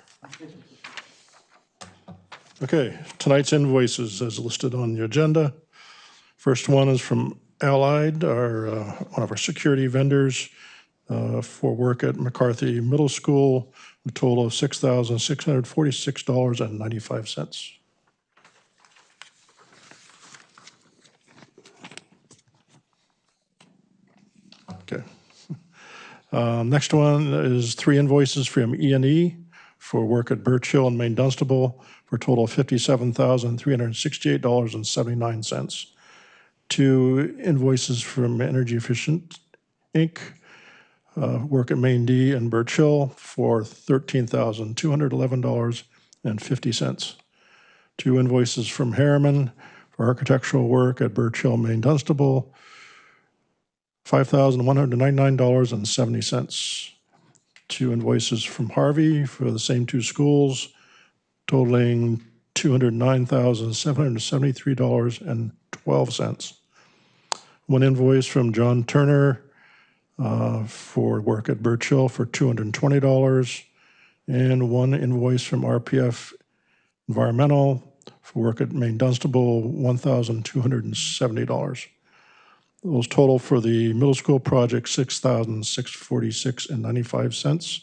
Okay, tonight's invoices as listed on the agenda. First one is from Allied, one of our security vendors, for work at McCarthy Middle School, a total of $6,646.95. Okay. Next one is 3 invoices from E&E for work at Birch Hill and Maine Dunstable for a total of $57,368.79. 2 invoices from Energy Efficient, Inc., work at Maine D and Birch Hill for $13,211.50. 2 invoices from Harriman for architectural work at Birch Hill, Maine Dunstable, $5,199.70. 2 invoices from Harvey for the same 2 schools, totaling $209,773.12. 1 invoice from John Turner for work at Birch Hill for $220, and 1 invoice from RPF Environmental for work at Maine Dunstable, $1,270. Those total for the middle school project, $6,646.95.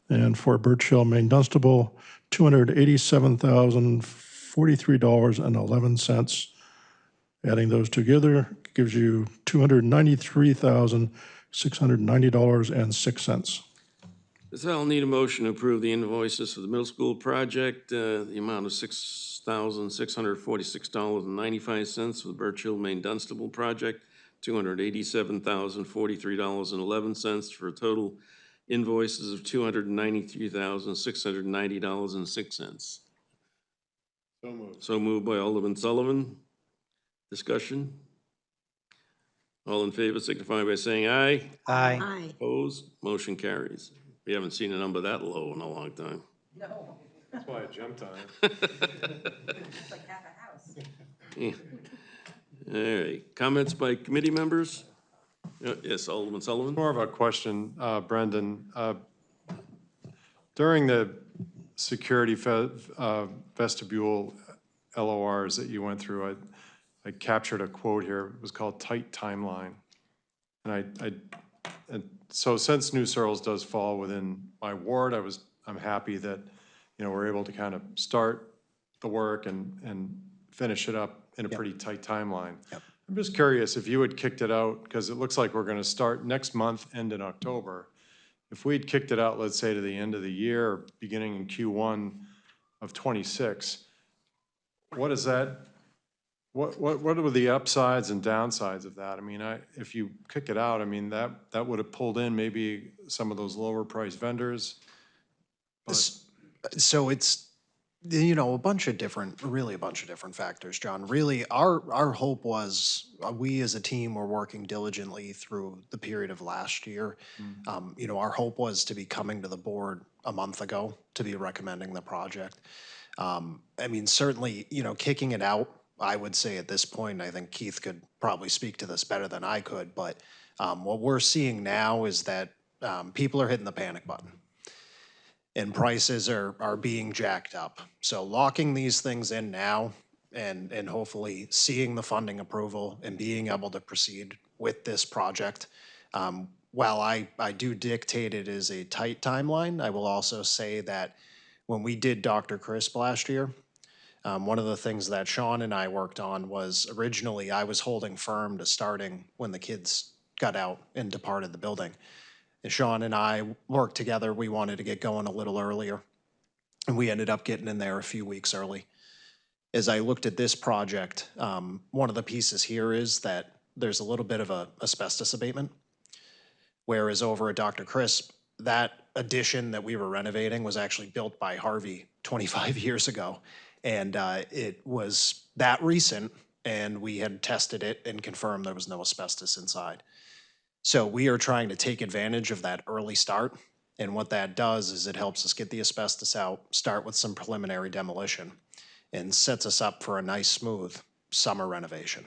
And for Birch Hill, Maine Dunstable, $287,043.11. Adding those together gives you $293,690.06. So I'll need a motion to approve the invoices for the middle school project, the amount of $6,646.95 for the Birch Hill, Maine Dunstable project, $287,043.11 for a total invoices of $293,690.06. So moved by Alderman Sullivan. Discussion? All in favor signify by saying aye. Aye. Aye. Opposed? Motion carries. We haven't seen a number that low in a long time. That's why I jumped on it. It's like half a house. Yeah. All right, comments by committee members? Yes, Alderman Sullivan? More of a question, Brendan. During the security vestibule LORs that you went through, I captured a quote here. It was called tight timeline. And so since New Searles does fall within my ward, I'm happy that, we're able to kind of start the work and finish it up in a pretty tight timeline. Yep. I'm just curious if you had kicked it out, because it looks like we're gonna start next month, end in October. If we'd kicked it out, let's say to the end of the year, or beginning in Q1 of '26, what is that? What are the upsides and downsides of that? I mean, if you kick it out, I mean, that would have pulled in maybe some of those lower priced vendors. But So it's, a bunch of different factors, John. Really, our hope was, we as a team were working diligently through the period of last year. Our hope was to be coming to the board a month ago to be recommending the project. Certainly, kicking it out, I would say at this point, I think Keith could probably speak to this better than I could, but what we're seeing now is that people are hitting the panic button. And prices are being jacked up. So locking these things in now and hopefully seeing the funding approval and being able to proceed with this project, while I do dictate it as a tight timeline, I will also say that when we did Dr. Crisp last year, one of the things that Sean and I worked on was originally I was holding firm to starting when the kids got out and departed the building. And Sean and I worked together. We wanted to get going a little earlier, and we ended up getting in there a few weeks early. As I looked at this project, one of the pieces here is that there's a little bit of a asbestos abatement. Whereas over at Dr. Crisp, that addition that we were renovating was actually built by Harvey 25 years ago. And it was that recent, and we had tested it and confirmed there was no asbestos inside. So we are trying to take advantage of that early start. And what that does is it helps us get the asbestos out, start with some preliminary demolition, and sets us up for a nice, smooth summer renovation.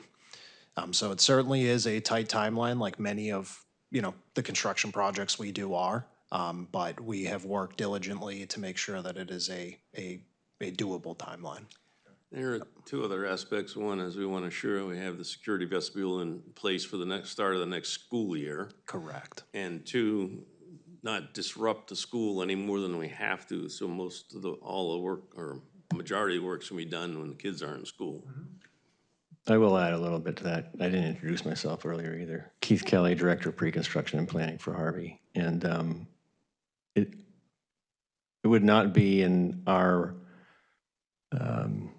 So it certainly is a tight timeline, like many of, the construction projects we do are. But we have worked diligently to make sure that it is a doable timeline. There are two other aspects. One is we want to ensure we have the security vestibule in place for the next start of the next school year. Correct. And two, not disrupt the school any more than we have to. So most of all the work, or majority of the work's gonna be done when the kids aren't in school. I will add a little bit to that. I didn't introduce myself earlier either. Keith Kelly, Director of Pre-Construction and Planning for Harvey. And it would not be in our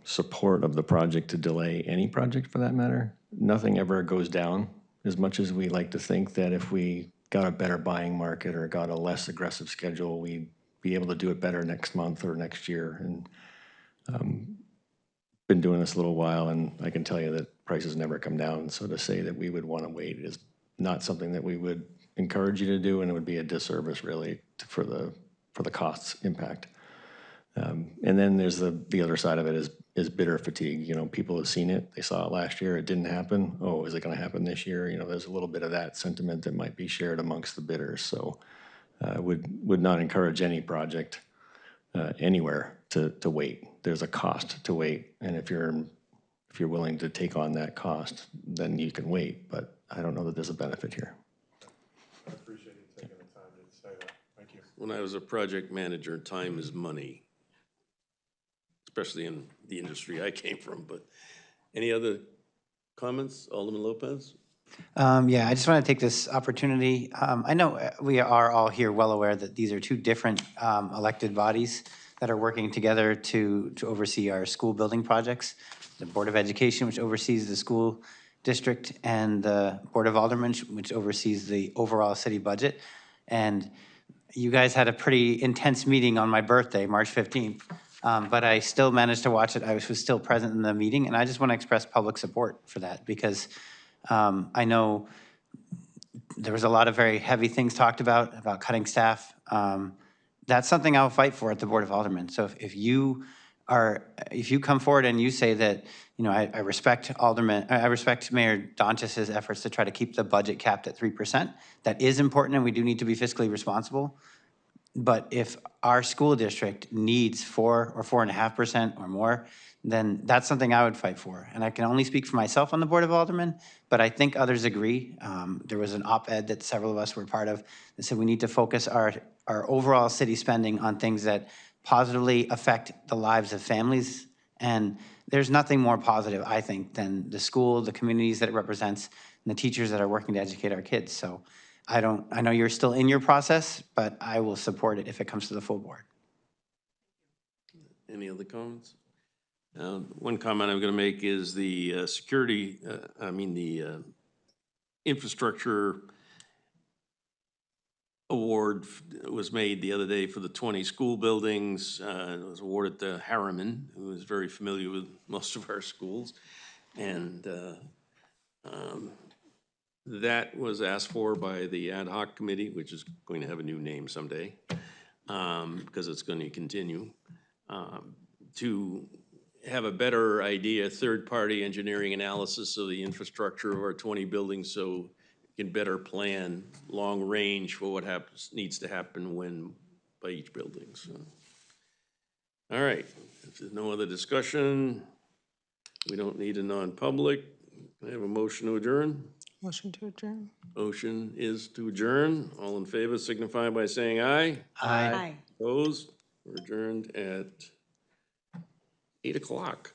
support of the project to delay any project for that matter. Nothing ever goes down, as much as we like to think that if we got a better buying market or got a less aggressive schedule, we'd be able to do it better next month or next year. And been doing this a little while, and I can tell you that prices never come down. So to say that we would want to wait is not something that we would encourage you to do, and it would be a disservice really for the costs impact. And then there's the other side of it is bidder fatigue. People have seen it. They saw it last year. It didn't happen. Oh, is it going to happen this year? There's a little bit of that sentiment that might be shared amongst the bidders. So would not encourage any project anywhere to wait. There's a cost to wait, and if you're willing to take on that cost, then you can wait. But I don't know that there's a benefit here. I appreciate you taking the time to say that. Thank you. When I was a project manager, time is money, especially in the industry I came from. But any other comments, Alderman Lopez? Yeah, I just want to take this opportunity. I know we are all here well aware that these are two different elected bodies that are working together to oversee our school building projects. The Board of Education, which oversees the school district, and the Board of Aldermen, which oversees the overall city budget. And you guys had a pretty intense meeting on my birthday, March 15th, but I still managed to watch it. I was still present in the meeting, and I just want to express public support for that because I know there was a lot of very heavy things talked about cutting staff. That's something I'll fight for at the Board of Aldermen. So if you come forward and you say that, I respect Mayor Donches's efforts to try to keep the budget capped at 3%. That is important, and we do need to be fiscally responsible. But if our school district needs 4 or 4.5% or more, then that's something I would fight for. And I can only speak for myself on the Board of Aldermen, but I think others agree. There was an op-ed that several of us were part of that said we need to focus our overall city spending on things that positively affect the lives of families. And there's nothing more positive, I think, than the school, the communities that it represents, and the teachers that are working to educate our kids. So I know you're still in your process, but I will support it if it comes to the full board. Any other comments? One comment I'm going to make is the the infrastructure award was made the other day for the 20 school buildings. It was awarded to Harriman, who is very familiar with most of our schools. And that was asked for by the ad hoc committee, which is going to have a new name someday, because it's going to continue, to have a better idea, third-party engineering analysis of the infrastructure of our 20 buildings, so we can better plan long range for what needs to happen when by each building. So, all right, if there's no other discussion, we don't need a non-public. I have a motion to adjourn. Motion to adjourn. Motion is to adjourn. All in favor signify by saying aye. Aye. Opposed? We're adjourned at 8 o'clock.